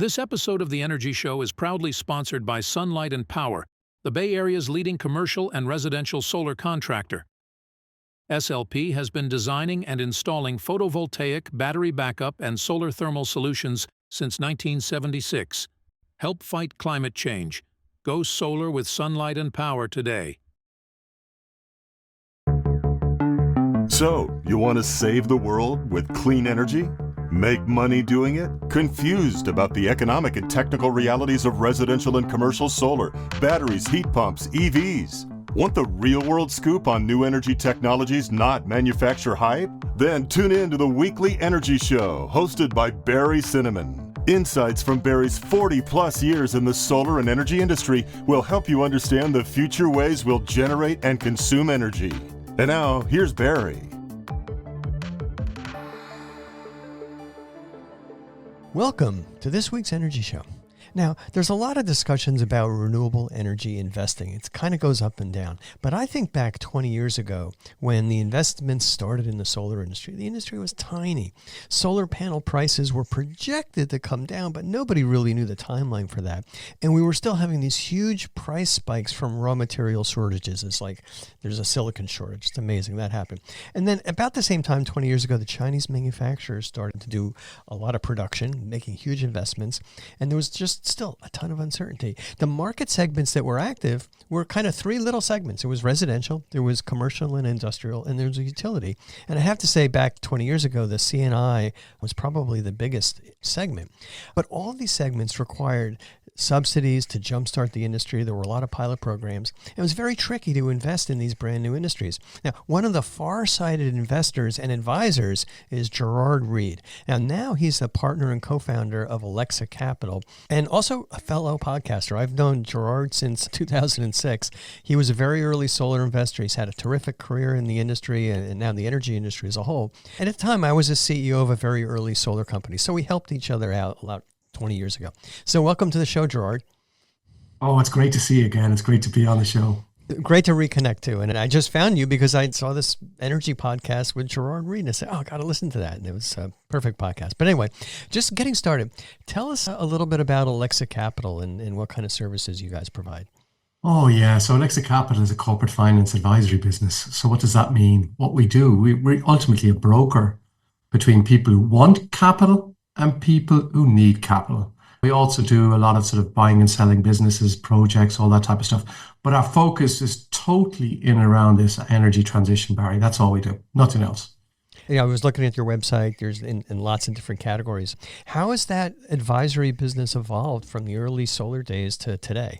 This episode of The Energy Show is proudly sponsored by Sunlight and Power, the Bay Area's leading commercial and residential solar contractor. SLP has been designing and installing photovoltaic, battery backup, and solar thermal solutions since 1976. Help fight climate change. Go solar with Sunlight and Power today. So, you want to save the world with clean energy? Make money doing it? Confused about the economic and technical realities of residential and commercial solar, batteries, heat pumps, EVs? Want the real-world scoop on new energy technologies, not manufacturer hype? Then tune in to the Weekly Energy Show, hosted by Barry Cinnamon. Insights from Barry's 40-plus years in the solar and energy industry will help you understand the future ways we'll generate and consume energy. And now, here's Barry. Welcome to this week's Energy Show. Now, there's a lot of discussions about renewable energy investing. It kind of goes up and down. But I think back 20 years ago when the investments started in the solar industry, the industry was tiny. Solar panel prices were projected to come down, but nobody really knew the timeline for that. And we were still having these huge price spikes from raw material shortages. It's like there's a silicon shortage. It's amazing that happened. And then about the same time, 20 years ago, the Chinese manufacturers started to do a lot of production, making huge investments. And there was just still a ton of uncertainty. The market segments that were active were kind of three little segments. There was residential, there was commercial and industrial, and there was a utility. And I have to say back 20 years ago, the C&I was probably the biggest segment. But all of these segments required subsidies to jumpstart the industry. There were a lot of pilot programs. It was very tricky to invest in these brand new industries. Now, one of the far-sighted investors and advisors is Gerard Reid. Now he's the partner and co-founder of Alexa Capital and also a fellow podcaster. I've known Gerard since 2006. He was a very early solar investor. He's had a terrific career in the industry and now the energy industry as a whole. And at the time, I was a CEO of a very early solar company. So we helped each other out a lot 20 years ago. So welcome to the show, Gerard. Oh, it's great to see you again. It's great to be on the show. Great to reconnect too. And I just found you because I saw this energy podcast with Gerard Reid. And I said, oh, I got to listen to that. And it was a perfect podcast. But anyway, just getting started. Tell us a little bit about Alexa Capital and what kind of services you guys provide. Oh, yeah. So Alexa Capital is a corporate finance advisory business. So what does that mean? What we do, we're ultimately a broker between people who want capital and people who need capital. We also do a lot of sort of buying and selling businesses, projects, all that type of stuff. But our focus is totally in and around this energy transition, Barry. That's all we do, nothing else. Yeah, I was looking at your website. There's in lots of different categories. How has that advisory business evolved from the early solar days to today?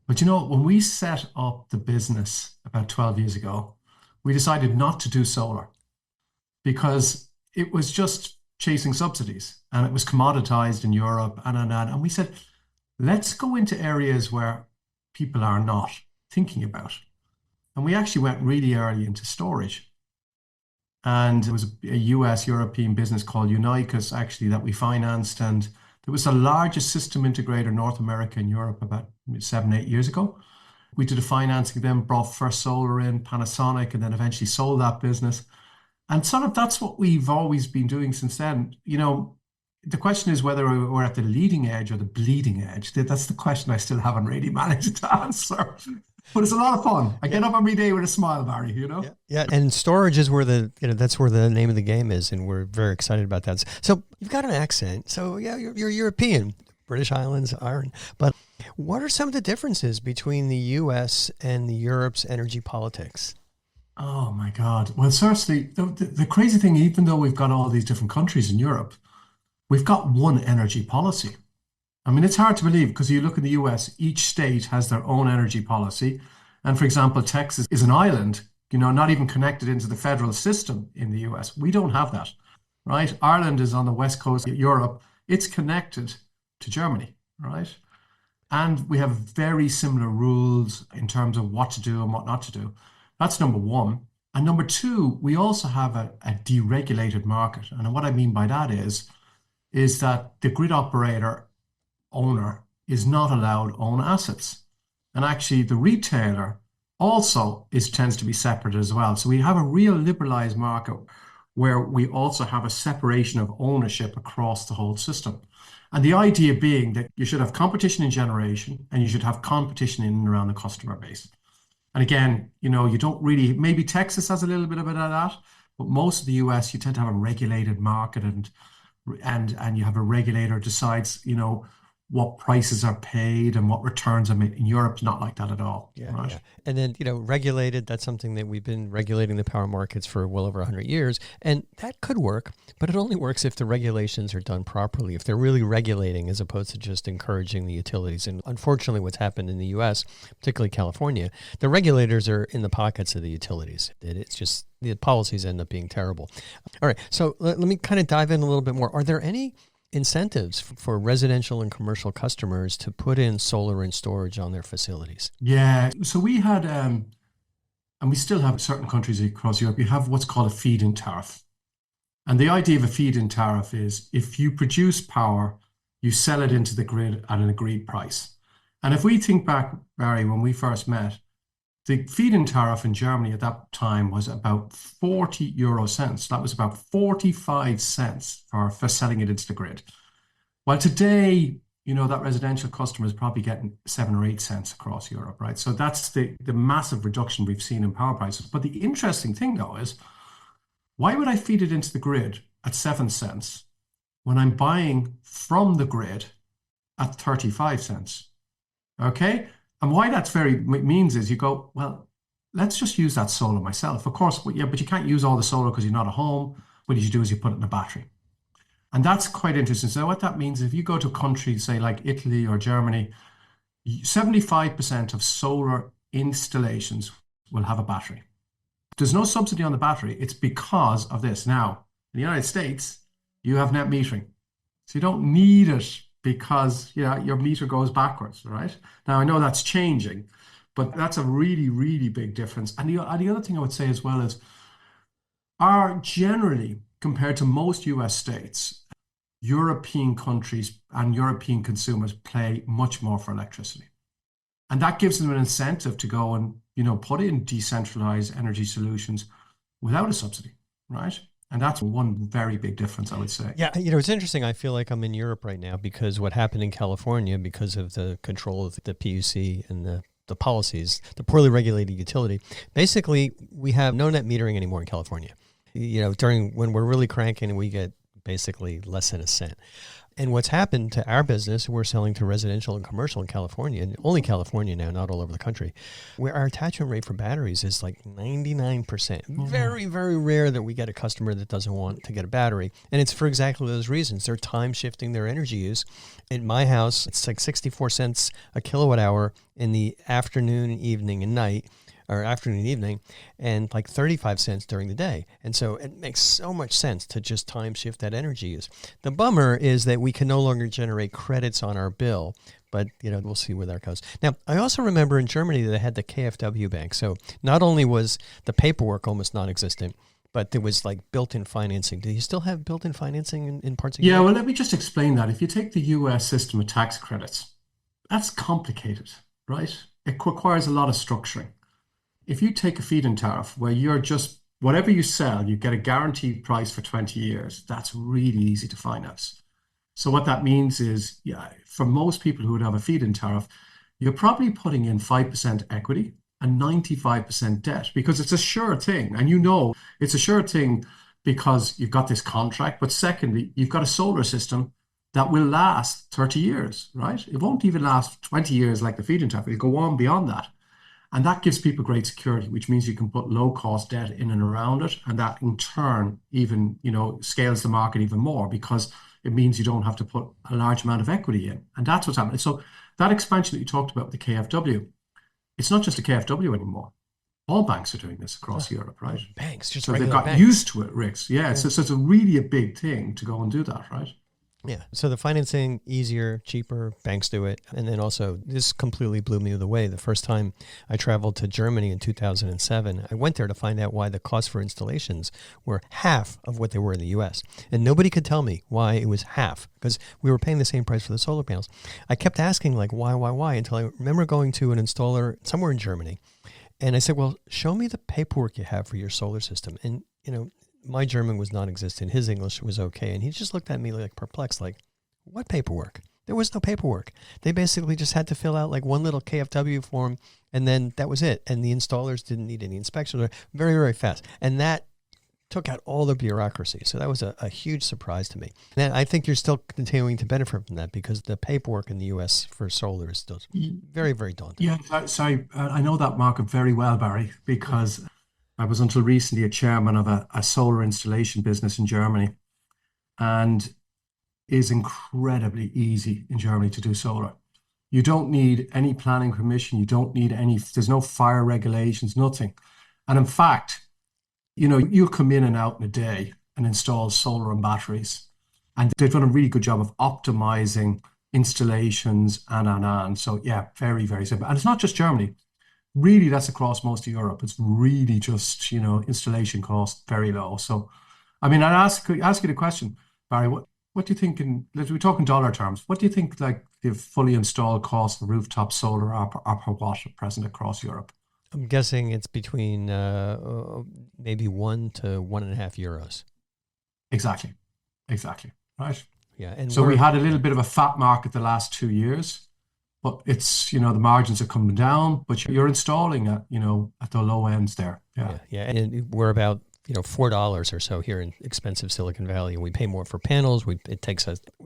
But you know, when we set up the business about 12 years ago, we decided not to do solar because it was just chasing subsidies and it was commoditized in Europe and we said, let's go into areas where people are not thinking about. And we actually went really early into storage. And there was a US European business called Unicus actually that we financed, and it was the largest system integrator in North America and Europe about 7-8 years ago. We did a financing, then brought First Solar in, Panasonic, and then eventually sold that business. And sort of that's what we've always been doing since then. You know, the question is whether we're at the leading edge or the bleeding edge. That's the question I still haven't really managed to answer. But it's a lot of fun. I get up every day with a smile, Barry, you know? Yeah. And storage is where that's where the name of the game is. And we're very excited about that. So you've got an accent. So yeah, you're European, British Islands, iron. But what are some of the differences between the US and Europe's energy politics? Oh my God. Well, seriously, the crazy thing, even though we've got all these different countries in Europe, we've got one energy policy. I mean, it's hard to believe because you look in the US, each state has their own energy policy. And for example, Texas is an island, you know, not even connected into the federal system in the US. We don't have that, right? Ireland is on the west coast of Europe. It's connected to Germany, right? And we have very similar rules in terms of what to do and what not to do. That's number one. And number two, we also have a deregulated market. And what I mean by that is that the grid operator owner is not allowed to own assets. And actually the retailer also tends to be separate as well. So we have a real liberalized market where we also have a separation of ownership across the whole system. And the idea being that you should have competition in generation and you should have competition in and around the customer base. And again, you don't really, maybe Texas has a little bit of that, but most of the US, you tend to have a regulated market and you have a regulator decides, what prices are paid and what returns are made. In Europe, it's not like that at all. Yeah, right? yeah. And then, regulated, that's something that we've been regulating the power markets for well over 100 years. And that could work, but it only works if the regulations are done properly, if they're really regulating as opposed to just encouraging the utilities. And unfortunately, what's happened in the U.S., particularly California, the regulators are in the pockets of the utilities. It's just the policies end up being terrible. All right, so let me kind of dive in a little bit more. Are there any incentives for residential and commercial customers to put in solar and storage on their facilities? Yeah. So we had, and we still have certain countries across Europe, you have what's called a feed-in tariff. And the idea of a feed-in tariff is if you produce power, you sell it into the grid at an agreed price. And if we think back, Barry, when we first met, the feed-in tariff in Germany at that time was about 40 euro cents. That was about 45 cents for selling it into the grid. While today, that residential customer is probably getting 7 or 8 cents across Europe, right? So that's the massive reduction we've seen in power prices. But the interesting thing, though, is why would I feed it into the grid at 7 cents when I'm buying from the grid at 35 cents? Okay? And why that's means is you go, well, let's just use that solar myself. Of course, yeah, but you can't use all the solar because you're not at home. What you do is you put it in a battery. And that's quite interesting. So what that means, if you go to a country, say like Italy or Germany, 75% of solar installations will have a battery. There's no subsidy on the battery. It's because of this. Now, in the United States, you have net metering. So you don't need it because your meter goes backwards, right? Now, I know that's changing, but that's a really, really big difference. And the other thing I would say as well is, generally, compared to most US states, European countries and European consumers pay much more for electricity. And that gives them an incentive to go and, put in decentralized energy solutions without a subsidy, right? And that's one very big difference, I would say. Yeah, it's interesting. I feel like I'm in Europe right now because what happened in California, because of the control of the PUC and the policies, the poorly regulated utility, basically we have no net metering anymore in California. When we're really cranking, we get basically less than a cent. And what's happened to our business, we're selling to residential and commercial in California, and only California now, not all over the country, where our attachment rate for batteries is like 99%. Mm-hmm. Very, very rare that we get a customer that doesn't want to get a battery. And it's for exactly those reasons. They're time shifting their energy use. In my house, it's like 64 cents a kilowatt hour in the afternoon, evening, and night, or afternoon and evening, and like 35 cents during the day. And so it makes so much sense to just time shift that energy use. The bummer is that we can no longer generate credits on our bill, but we'll see where that goes. Now, I also remember in Germany they had the KfW bank. So not only was the paperwork almost non-existent, but there was like built-in financing. Do you still have built-in financing in parts of Europe? Yeah, well, let me just explain that. If you take the US system of tax credits, that's complicated, right? It requires a lot of structuring. If you take a feed-in tariff where you're just, whatever you sell, you get a guaranteed price for 20 years, that's really easy to finance. So what that means is, for most people who would have a feed-in tariff, you're probably putting in 5% equity and 95% debt because it's a sure thing. And it's a sure thing because you've got this contract. But secondly, you've got a solar system that will last 30 years, right? It won't even last 20 years like the feed-in tariff. It'll go on beyond that. And that gives people great security, which means you can put low-cost debt in and around it. And that in turn even, scales the market even more because it means you don't have to put a large amount of equity in. And that's what's happening. So that expansion that you talked about with the KfW, it's not just the KfW anymore. All banks are doing this across Europe, right? Banks, just so regular they've got banks. used to it, Ricks. Yeah. So it's really a big thing to go and do that, right? Yeah. So the financing, easier, cheaper, banks do it. And then also, this completely blew me away. The first time I traveled to Germany in 2007, I went there to find out why the cost for installations were half of what they were in the U.S. And nobody could tell me why it was half, because we were paying the same price for the solar panels. I kept asking, like, why, until I remember going to an installer somewhere in Germany. And I said, well, show me the paperwork you have for your solar system. And, my German was non-existent. His English was okay. And he just looked at me like perplexed, like, What paperwork? There was no paperwork. They basically just had to fill out like one little KFW form, and then that was it. And the installers didn't need any inspections. Very, very fast. And that took out all the bureaucracy. So that was a huge surprise to me. And I think you're still continuing to benefit from that because the paperwork in the U.S. for solar is still very, very daunting. Yeah, so I know that market very well, Barry, because I was until recently a chairman of a solar installation business in Germany, and is incredibly easy in Germany to do solar. You don't need any planning permission. You don't need there's no fire regulations, nothing. And in fact, you'll come in and out in a day and install solar and batteries. And they've done a really good job of optimizing installations and. So yeah, very, very simple. And it's not just Germany. Really, that's across most of Europe. It's really just, installation costs very low. So, I mean, I'd ask you the question, Barry, what do you think we're talking dollar terms, what do you think like the fully installed cost of rooftop solar are per watt at present across Europe? I'm guessing it's between maybe €1 to €1.5. Exactly. Right. Yeah. And so we had a little bit of a fat market the last 2 years, but it's, the margins are coming down, but you're installing at the low ends there. Yeah. And we're about, $4 or so here in expensive Silicon Valley, and we pay more for panels. We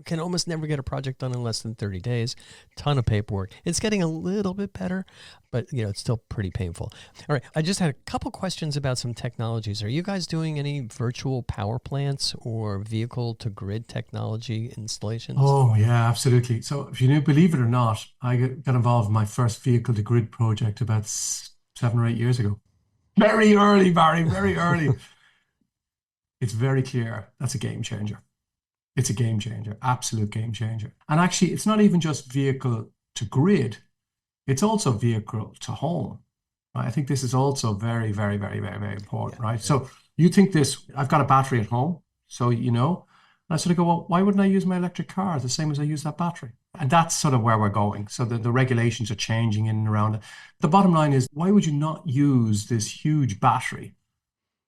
can almost never get a project done in less than 30 days. Ton of paperwork. It's getting a little bit better, but it's still pretty painful. All right, I just had a couple questions about some technologies. Are you guys doing any virtual power plants or vehicle to grid technology installations? Oh yeah, absolutely. So if you believe it or not, I got involved in my first vehicle to grid project about 7 or 8 years ago. Very early, Barry, very early. It's very clear that's a game changer. It's a game changer, absolute game changer. And actually, it's not even just vehicle to grid, it's also vehicle to home. Right? I think this is also very, very, very, very, very important, right? Yeah. So you think I've got a battery at home, so and I sort of go, well, why wouldn't I use my electric car the same as I use that battery? And that's sort of where we're going. So the regulations are changing in and around it. The bottom line is, why would you not use this huge battery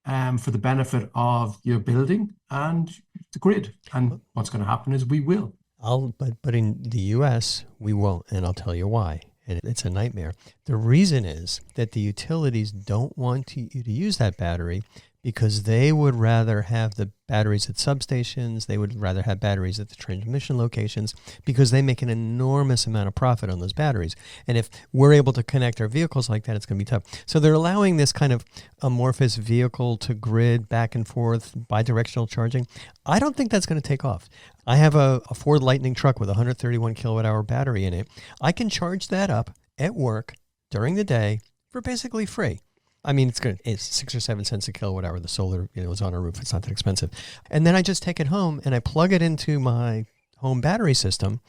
for the benefit of your building and the grid? And what's going to happen is we will. But in the U.S., we won't, and I'll tell you why. And it's a nightmare. The reason is that the utilities don't want you to use that battery because they would rather have the batteries at substations. They would rather have batteries at the transmission locations because they make an enormous amount of profit on those batteries. And if we're able to connect our vehicles like that, it's going to be tough. So they're allowing this kind of amorphous vehicle to grid back and forth, bidirectional charging. I don't think that's going to take off. I have a Ford Lightning truck with a 131 kilowatt hour battery in it. I can charge that up at work during the day for basically free. I mean, it's 6 or 7 cents a kilowatt hour. The solar, is on our roof. It's not that expensive. And then I just take it home and I plug it into my home battery system,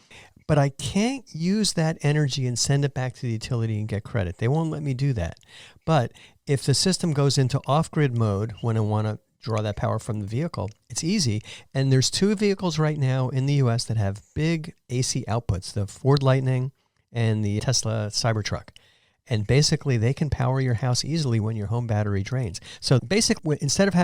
but I can't use that energy and send it back to the utility and get credit. They won't let me do that. But if the system goes into off-grid mode when I want to draw that power from the vehicle, it's easy. And there's 2 vehicles right now in the U.S. that have big AC outputs, the Ford Lightning and the Tesla Cybertruck. And basically, they can power your house easily when your home battery drains. So basically, instead of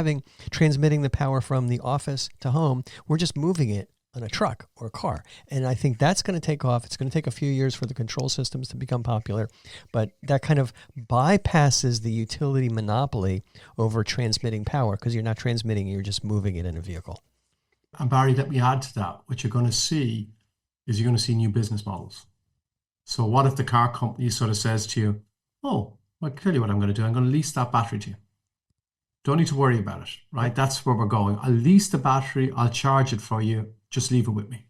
transmitting the power from the office to home, we're just moving it on a truck or a car. And I think that's going to take off. It's going to take a few years for the control systems to become popular. But that kind of bypasses the utility monopoly over transmitting power because you're not transmitting, you're just moving it in a vehicle. And Barry, let me add to that. What you're going to see is you're going to see new business models. So what if the car company sort of says to you, oh, I'll tell you what I'm going to do. I'm going to lease that battery to you. Don't need to worry about it, right? That's where we're going. I'll lease the battery. I'll charge it for you. Just leave it with me.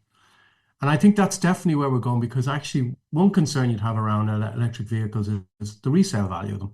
And I think that's definitely where we're going because actually one concern you'd have around electric vehicles is the resale value of them.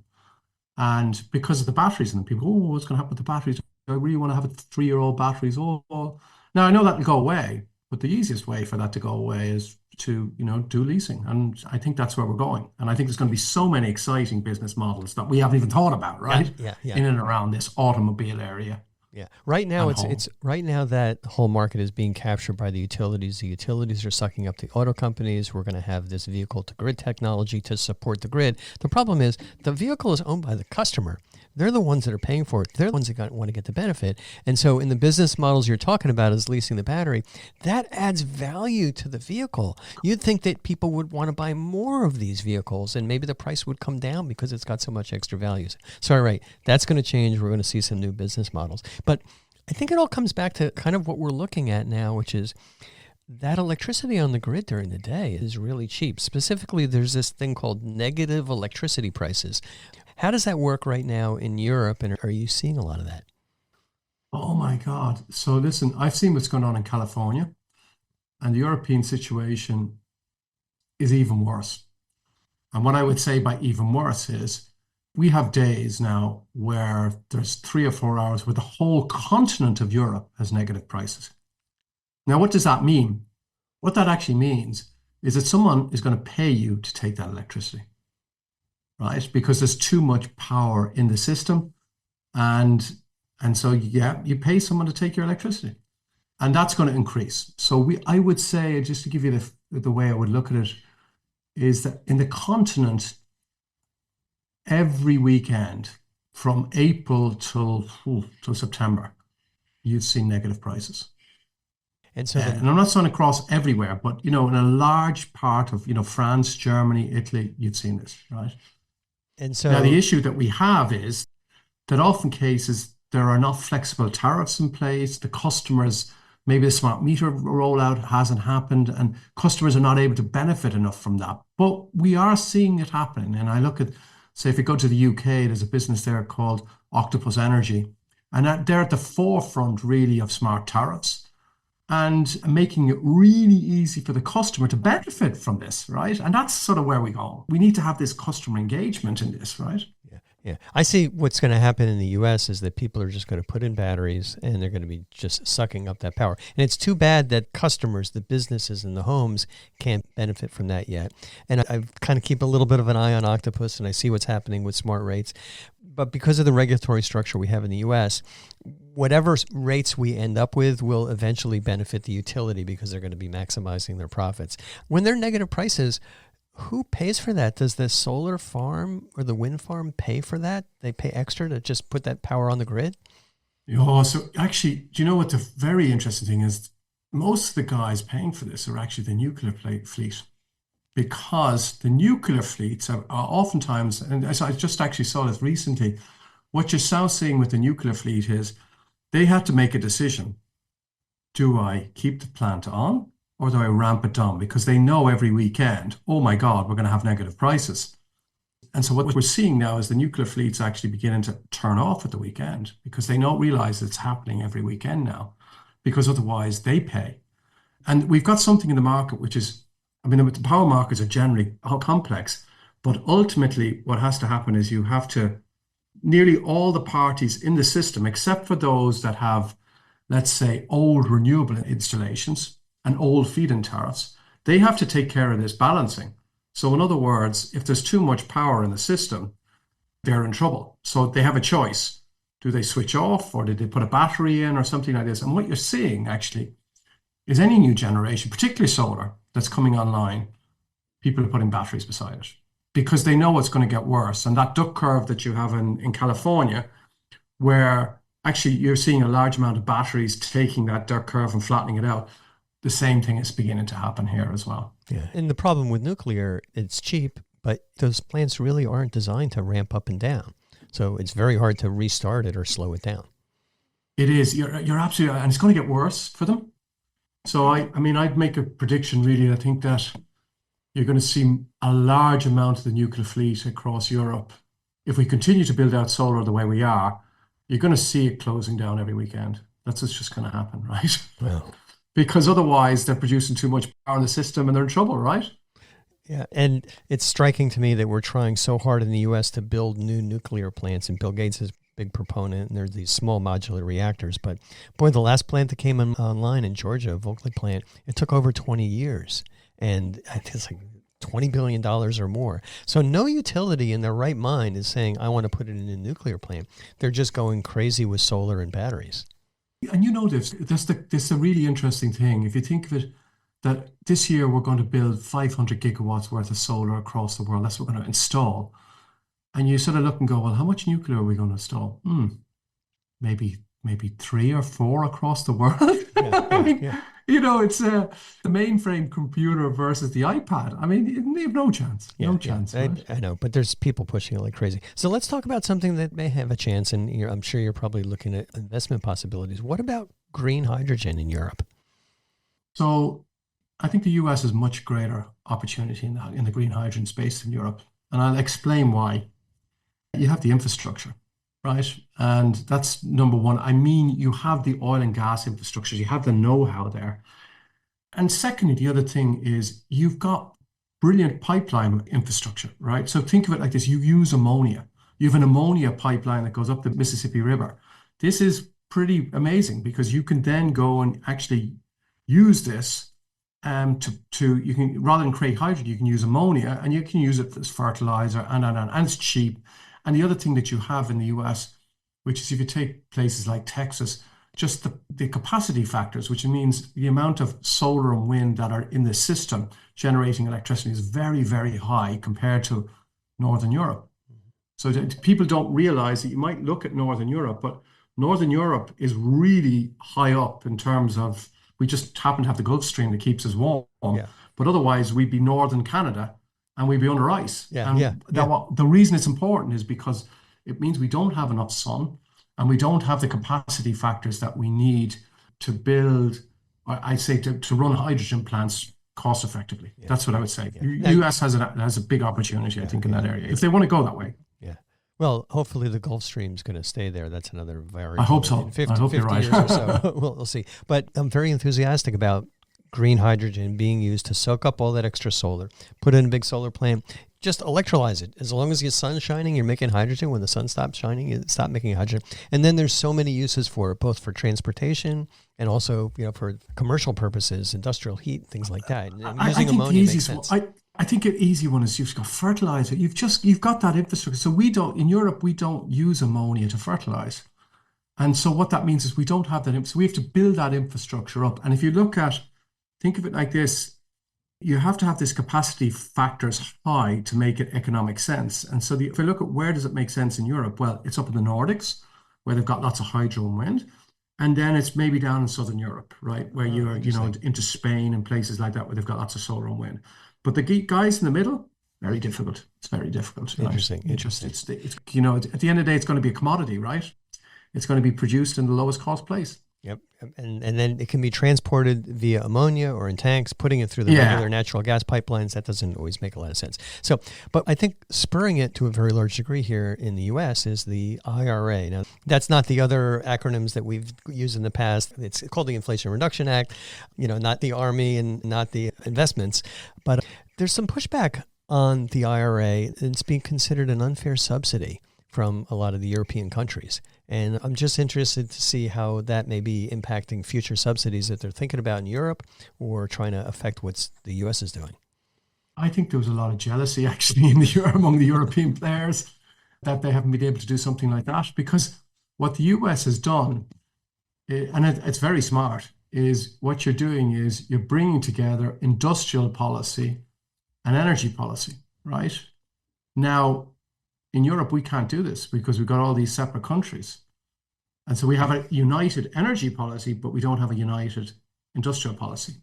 And because of the batteries in them, people go, oh, what's going to happen with the batteries? I really want to have a 3-year-old batteries. Oh. Now, I know that will go away, but the easiest way for that to go away is to do leasing, and I think that's where we're going. And I think there's going to be so many exciting business models that we haven't even thought about, right? Yeah. In and around this automobile area. Yeah. Right now, and home. it's right now that whole market is being captured by the utilities. The utilities are sucking up the auto companies. We're going to have this vehicle to grid technology to support the grid. The problem is the vehicle is owned by the customer. They're the ones that are paying for it. They're the ones that want to get the benefit. And so in the business models you're talking about is leasing the battery, that adds value to the vehicle. You'd think that people would want to buy more of these vehicles and maybe the price would come down because it's got so much extra value. So, all right, that's going to change. We're going to see some new business models. But I think it all comes back to kind of what we're looking at now, which is that electricity on the grid during the day is really cheap. Specifically, there's this thing called negative electricity prices. How does that work right now in Europe, and are you seeing a lot of that? Oh my God. So listen, I've seen what's going on in California, and the European situation is even worse. And what I would say by even worse is we have days now where there's 3 or 4 hours where the whole continent of Europe has negative prices. Now, what does that mean? What that actually means is that someone is going to pay you to take that electricity, right? Because there's too much power in the system. And so, yeah, you pay someone to take your electricity. And that's going to increase. So I would say, just to give you the way I would look at it, is that in the continent, every weekend from April till September, you've seen negative prices. And so, and I'm not saying across everywhere, but in a large part of France, Germany, Italy, you've seen this, right? And so now the issue that we have is that often cases there are not flexible tariffs in place. The customers, maybe the smart meter rollout hasn't happened, and customers are not able to benefit enough from that. But we are seeing it happening. And I look at, say, if you go to the UK, there's a business there called Octopus Energy, and they're at the forefront really of smart tariffs and making it really easy for the customer to benefit from this, right? And that's sort of where we go. We need to have this customer engagement in this, right? Yeah. I see what's going to happen in the U.S. is that people are just going to put in batteries and they're going to be just sucking up that power. And it's too bad that customers, the businesses and the homes can't benefit from that yet. And I kind of keep a little bit of an eye on Octopus and I see what's happening with smart rates. But because of the regulatory structure we have in the U.S., whatever rates we end up with will eventually benefit the utility because they're going to be maximizing their profits. When they're negative prices, who pays for that? Does the solar farm or the wind farm pay for that? They pay extra to just put that power on the grid? Oh, so actually, do you know what the very interesting thing is? Most of the guys paying for this are actually the nuclear fleet, because the nuclear fleets are oftentimes, and I just actually saw this recently, what you're now seeing with the nuclear fleet is they had to make a decision. Do I keep the plant on or do I ramp it down? Because they know every weekend, oh my God, we're going to have negative prices. And so what we're seeing now is the nuclear fleet's actually beginning to turn off at the weekend because they don't realize it's happening every weekend now, because otherwise they pay. And we've got something in the market which is, the power markets are generally complex, but ultimately what has to happen is you have to, nearly all the parties in the system, except for those that have, let's say, old renewable installations and old feed-in tariffs, they have to take care of this balancing. So in other words, if there's too much power in the system, they're in trouble. So they have a choice. Do they switch off or do they put a battery in or something like this? And what you're seeing actually is any new generation, particularly solar, that's coming online, people are putting batteries beside it because they know it's going to get worse. And that duck curve that you have in California, where actually you're seeing a large amount of batteries taking that duck curve and flattening it out, the same thing is beginning to happen here as well. Yeah. And the problem with nuclear, it's cheap, but those plants really aren't designed to ramp up and down. So it's very hard to restart it or slow it down. It is. You're absolutely, and it's going to get worse for them. So I'd make a prediction really. I think that you're going to see a large amount of the nuclear fleet across Europe. If we continue to build out solar the way we are, you're going to see it closing down every weekend. That's what's just going to happen, right? Well, because otherwise they're producing too much power in the system and they're in trouble, right? Yeah, and it's striking to me that we're trying so hard in the U.S. to build new nuclear plants, and Bill Gates is a big proponent, and there's these small modular reactors. But boy, the last plant that came online in Georgia, a Vogtle plant, it took over 20 years. And it's like $20 billion or more. So no utility in their right mind is saying, I want to put it in a nuclear plant. They're just going crazy with solar and batteries. And this is a really interesting thing. If you think of it, that this year we're going to build 500 gigawatts worth of solar across the world. That's what we're going to install. And you sort of look and go, well, how much nuclear are we going to install? Maybe 3 or 4 across the world. I mean, it's the mainframe computer versus the iPad. I mean, they have no chance. No chance. Right? I know, but there's people pushing it like crazy. So let's talk about something that may have a chance, and I'm sure you're probably looking at investment possibilities. What about green hydrogen in Europe? So I think the US has much greater opportunity in the green hydrogen space than Europe. And I'll explain why. You have the infrastructure, right? And that's number one. I mean, you have the oil and gas infrastructure. You have the know-how there. And secondly, the other thing is you've got brilliant pipeline infrastructure, right? So think of it like this. You use ammonia. You have an ammonia pipeline that goes up the Mississippi River. This is pretty amazing because you can then go and actually use this you can, rather than create hydrogen, you can use ammonia and you can use it as fertilizer and it's cheap. And the other thing that you have in the US, which is if you take places like Texas, just the capacity factors, which means the amount of solar and wind that are in the system generating electricity is very, very high compared to Northern Europe. So that people don't realize that you might look at Northern Europe, but Northern Europe is really high up in terms of, we just happen to have the Gulf Stream that keeps us warm. Yeah. But otherwise, we'd be Northern Canada and we'd be under ice. The reason it's important is because it means we don't have enough sun and we don't have the capacity factors that we need to build, I'd say, to run hydrogen plants cost effectively. Yeah. That's what I would say. Yeah. US has a big opportunity, I think, in that area, if they want to go that way. Yeah. Well, hopefully the Gulf Stream's going to stay there. That's another variable. I hope so. 50, I hope 50 you're right. years or so. We'll see. But I'm very enthusiastic about green hydrogen being used to soak up all that extra solar, put it in a big solar plant, just electrolyze it. As long as the sun's shining, you're making hydrogen. When the sun stops shining, you stop making hydrogen. And then there's so many uses for it, both for transportation and also, for commercial purposes, industrial heat, things like that. Using ammonia makes sense. I think an easy one is you've got fertilizer. You've got that infrastructure. So in Europe, we don't use ammonia to fertilize. And so what that means is we don't have that. So we have to build that infrastructure up. And if you think of it like this, you have to have this capacity factors high to make it economic sense. And so if you look at where does it make sense in Europe, well, it's up in the Nordics where they've got lots of hydro and wind. And then it's maybe down in Southern Europe, right? Where you're, into Spain and places like that where they've got lots of solar and wind. But the guys in the middle, very difficult. It's very difficult. Interesting. Right? Interesting. It's at the end of the day, it's going to be a commodity, right? It's going to be produced in the lowest cost place. Yep. And then it can be transported via ammonia or in tanks, putting it through the regular natural gas pipelines. That doesn't always make a lot of sense. So, but I think spurring it to a very large degree here in the U.S. is the IRA. Now, that's not the other acronyms that we've used in the past. It's called the Inflation Reduction Act, not the Army and not the investments. But there's some pushback on the IRA. It's being considered an unfair subsidy from a lot of the European countries. And I'm just interested to see how that may be impacting future subsidies that they're thinking about in Europe or trying to affect what the U.S. is doing. I think there was a lot of jealousy actually among the European players that they haven't been able to do something like that, because what the US has done, and it's very smart, is what you're doing is you're bringing together industrial policy and energy policy, right? Now, in Europe, we can't do this because we've got all these separate countries. And so we have a united energy policy, but we don't have a united industrial policy.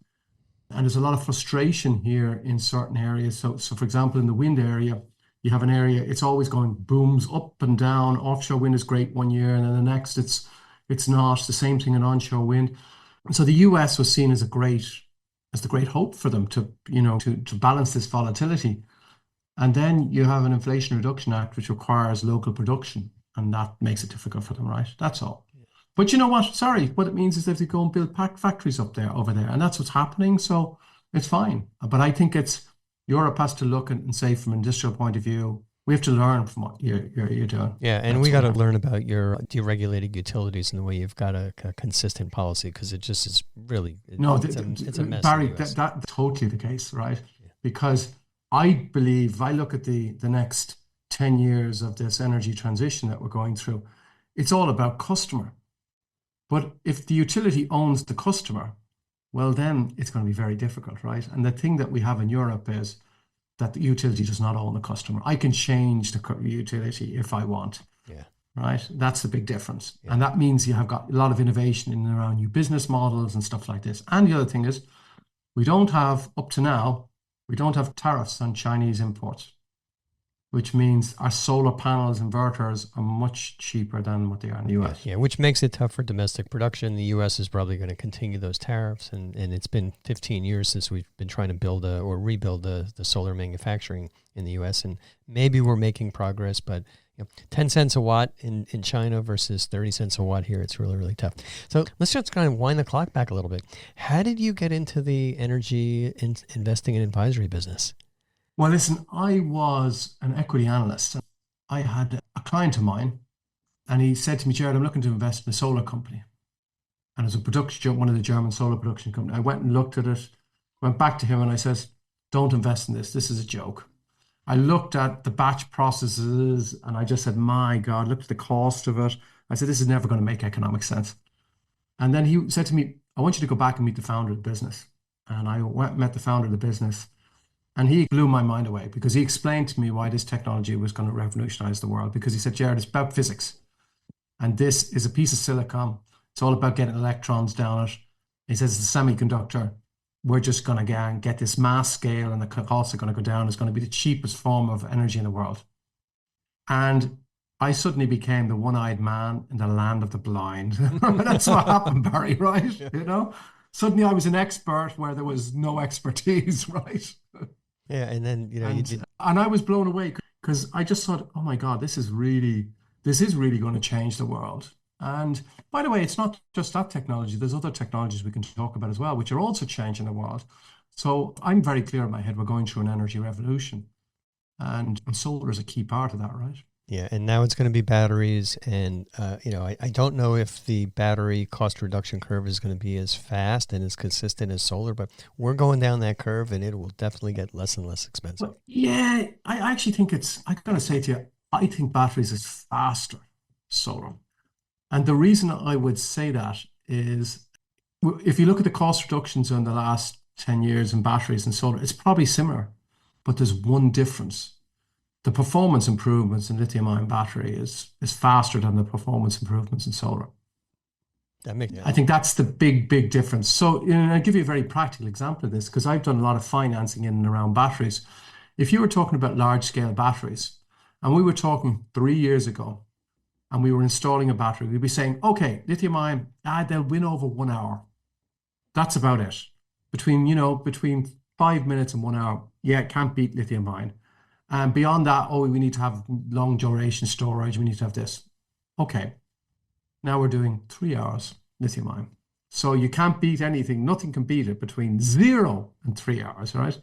And there's a lot of frustration here in certain areas. So for example, in the wind area, you have an area, it's always going booms up and down. Offshore wind is great one year, and then the next it's not. The same thing in onshore wind. And so the US was seen as the great hope for them to balance this volatility. And then you have an Inflation Reduction Act, which requires local production, and that makes it difficult for them, right? That's all. Yeah. But you know what? Sorry, what it means is they have to go and build factories over there, and that's what's happening. So it's fine. But I think Europe has to look and say, from an industrial point of view, we have to learn from what you're doing. Yeah, and we got to learn about your deregulated utilities and the way you've got a consistent policy, because it just is really it's a mess. Barry, that's totally the case, right? Yeah. Because I believe if I look at the next 10 years of this energy transition that we're going through, it's all about customer. But if the utility owns the customer, well, then it's going to be very difficult, right? And the thing that we have in Europe is that the utility does not own the customer. I can change the utility if I want. Yeah. Right? That's the big difference. Yeah. And that means you have got a lot of innovation in and around new business models and stuff like this. And the other thing is, up to now, we don't have tariffs on Chinese imports, which means our solar panels, inverters are much cheaper than what they are in the US. Yeah, which makes it tough for domestic production. The US is probably going to continue those tariffs. And it's been 15 years since we've been trying to build or rebuild the solar manufacturing in the US. And maybe we're making progress, but 10 cents a watt in China versus 30 cents a watt here, it's really, really tough. So let's just kind of wind the clock back a little bit. How did you get into the energy investing and advisory business? Well, listen, I was an equity analyst. I had a client of mine, and he said to me, Gerard, I'm looking to invest in a solar company. And as one of the German solar production companies, I went and looked at it, went back to him, and I said, don't invest in this. This is a joke. I looked at the batch processes and I just said, my God, look at the cost of it. I said, this is never going to make economic sense. And then he said to me, I want you to go back and meet the founder of the business. And I went and met the founder of the business. And he blew my mind away because he explained to me why this technology was going to revolutionize the world. Because he said, Gerard, it's about physics. And this is a piece of silicon. It's all about getting electrons down it. He says it's a semiconductor. We're just going to get this mass scale and the costs are going to go down. It's going to be the cheapest form of energy in the world. And I suddenly became the one-eyed man in the land of the blind. That's what happened, Barry, right? Suddenly I was an expert where there was no expertise, right? Yeah, and then, and I was blown away because I just thought, oh my God, this is really going to change the world. And by the way, it's not just that technology. There's other technologies we can talk about as well, which are also changing the world. So I'm very clear in my head, we're going through an energy revolution. And solar is a key part of that, right? Yeah, and now it's going to be batteries. And, I don't know if the battery cost reduction curve is going to be as fast and as consistent as solar, but we're going down that curve and it will definitely get less and less expensive. Well, yeah, I actually think I'm going to say to you, I think batteries is faster solar. And the reason I would say that is if you look at the cost reductions in the last 10 years in batteries and solar, it's probably similar, but there's one difference. The performance improvements in lithium-ion battery is faster than the performance improvements in solar. I think that's the big, big difference. So I'll give you a very practical example of this because I've done a lot of financing in and around batteries. If you were talking about large-scale batteries, and we were talking 3 years ago, and we were installing a battery, we'd be saying, okay, lithium-ion, they'll win over 1 hour. That's about it. Between 5 minutes and 1 hour, it can't beat lithium-ion. And beyond that, we need to have long duration storage. We need to have this. Okay. Now we're doing 3 hours lithium-ion. So you can't beat anything. Nothing can beat it between 0 and 3 hours, right?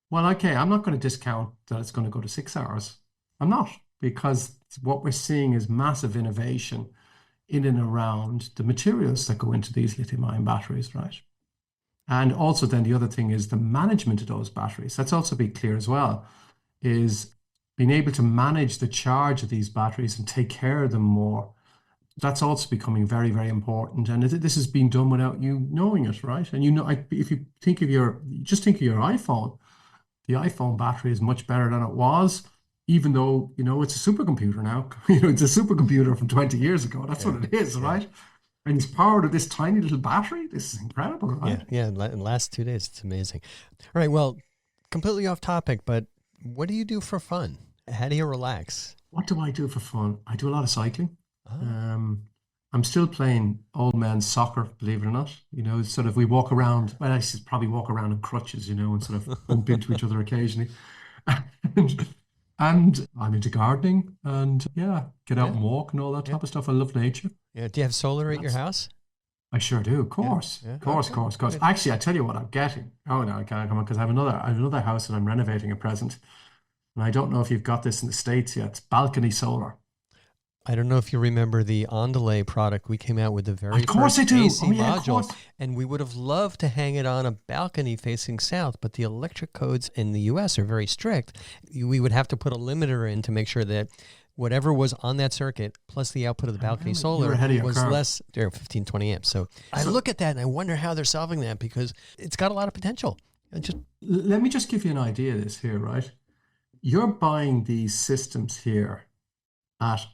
Well, okay, I'm not going to discount that it's going to go to 6 hours. I'm not, because what we're seeing is massive innovation in and around the materials that go into these lithium-ion batteries, right? And also then the other thing is the management of those batteries. That's also be clear as well, is being able to manage the charge of these batteries and take care of them more. That's also becoming very, very important. And this is being done without you knowing it, right? And if you think of your iPhone, the iPhone battery is much better than it was, even though, it's a supercomputer now. It's a supercomputer from 20 years ago. That's what it is, right? And it's powered with this tiny little battery. This is incredible, right? Yeah. In the last 2 days, it's amazing. All right, well, completely off topic, but what do you do for fun? How do you relax? What do I do for fun? I do a lot of cycling. Oh. I'm still playing old man's soccer, believe it or not. Sort of we walk around, well, I should probably walk around in crutches, and sort of bump into each other occasionally. And I'm into gardening and get out and walk and all that type of stuff. I love nature. Yeah. Do you have solar at your house? I sure do. Of course. Yeah. Of course. Actually, I tell you what I'm getting. Oh no, I can't come on because I have another house that I'm renovating at present. And I don't know if you've got this in the States yet. It's balcony solar. I don't know if you remember the on-delay product. We came out with the very Of course first I do. AC Oh, yeah, of module, course. and we would have loved to hang it on a balcony facing south, but the electric codes in the U.S. are very strict. We would have to put a limiter in to make sure that whatever was on that circuit plus the output of the balcony solar ahead of your was curve. less, 15, 20 amps. So I look at that and I wonder how they're solving that, because it's got a lot of potential. Let me just give you an idea of this here, right? You're buying these systems here at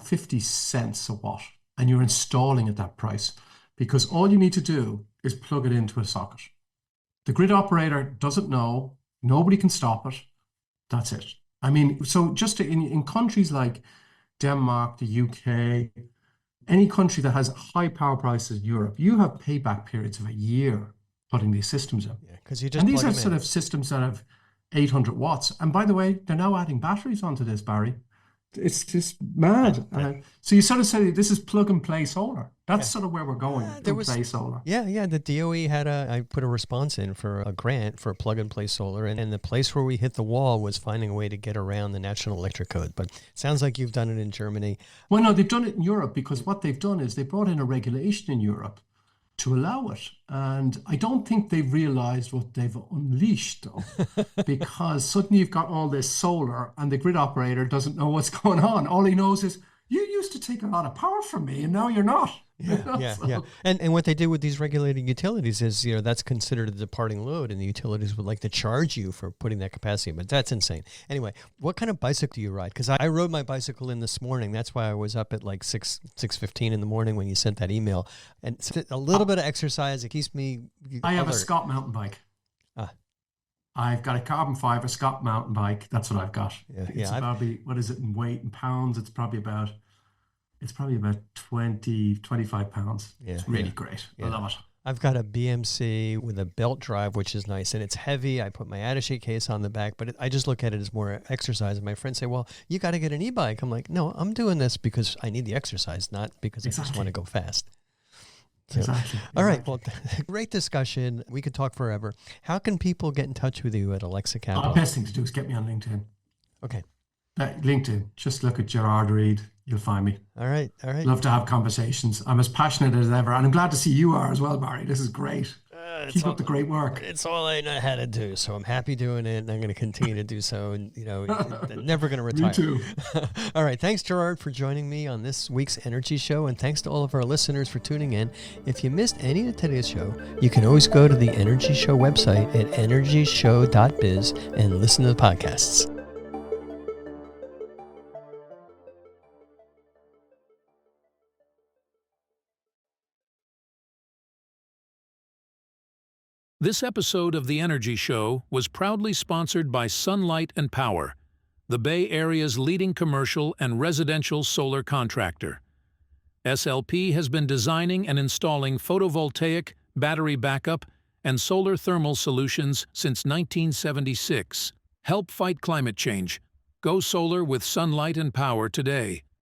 50 cents a watt, and you're installing at that price because all you need to do is plug it into a socket. The grid operator doesn't know, nobody can stop it. That's it. I mean, so just in countries like Denmark, the UK, any country that has high power prices in Europe, you have payback periods of a year putting these systems in. Yeah, because you just And these plug are them sort in. of systems that have 800 watts. And by the way, they're now adding batteries onto this, Barry. It's just mad. So you sort of say this is plug and play solar. That's sort of where we're going. Plug and play solar. Yeah. The DOE I put a response in for a grant for plug and play solar, and the place where we hit the wall was finding a way to get around the National Electric Code. But it sounds like you've done it in Germany. Well, no, they've done it in Europe because what they've done is they brought in a regulation in Europe to allow it. And I don't think they've realized what they've unleashed, though, because suddenly you've got all this solar and the grid operator doesn't know what's going on. All he knows is, you used to take a lot of power from me and now you're not. Yeah. And what they did with these regulated utilities is, that's considered a departing load, and the utilities would like to charge you for putting that capacity. But that's insane. Anyway, what kind of bicycle do you ride? Because I rode my bicycle in this morning. That's why I was up at like 6:15 in the morning when you sent that email. And a little bit of exercise, it keeps me I have a alert. Scott mountain bike. I've got a carbon fiber Scott mountain bike. That's what I've got. It's probably, what is it in weight in pounds? It's probably about 25 pounds. Yeah, it's really great. I love it. I've got a BMC with a belt drive, which is nice, and it's heavy. I put my attaché case on the back, but I just look at it as more exercise. And my friends say, well, you got to get an e-bike. I'm like, no, I'm doing this because I need the exercise, not because I just want to go fast. So, Exactly. All right. Well, great discussion. We could talk forever. How can people get in touch with you at Alexa Capital? The best thing to do is get me on LinkedIn. Okay. LinkedIn. Just look at Gerard Reid. You'll find me. All right. Love to have conversations. I'm as passionate as ever, and I'm glad to see you are as well, Barry. This is great. Keep up the great work. It's all I know how to do, so I'm happy doing it, and I'm going to continue to do so, and never going to retire. Me too. All right, thanks, Gerard, for joining me on this week's Energy Show, and thanks to all of our listeners for tuning in. If you missed any of today's show, you can always go to the Energy Show website at energyshow.biz and listen to the podcasts. This episode of The Energy Show was proudly sponsored by Sunlight and Power, the Bay Area's leading commercial and residential solar contractor. SLP has been designing and installing photovoltaic, battery backup, and solar thermal solutions since 1976. Help fight climate change. Go solar with Sunlight and Power today.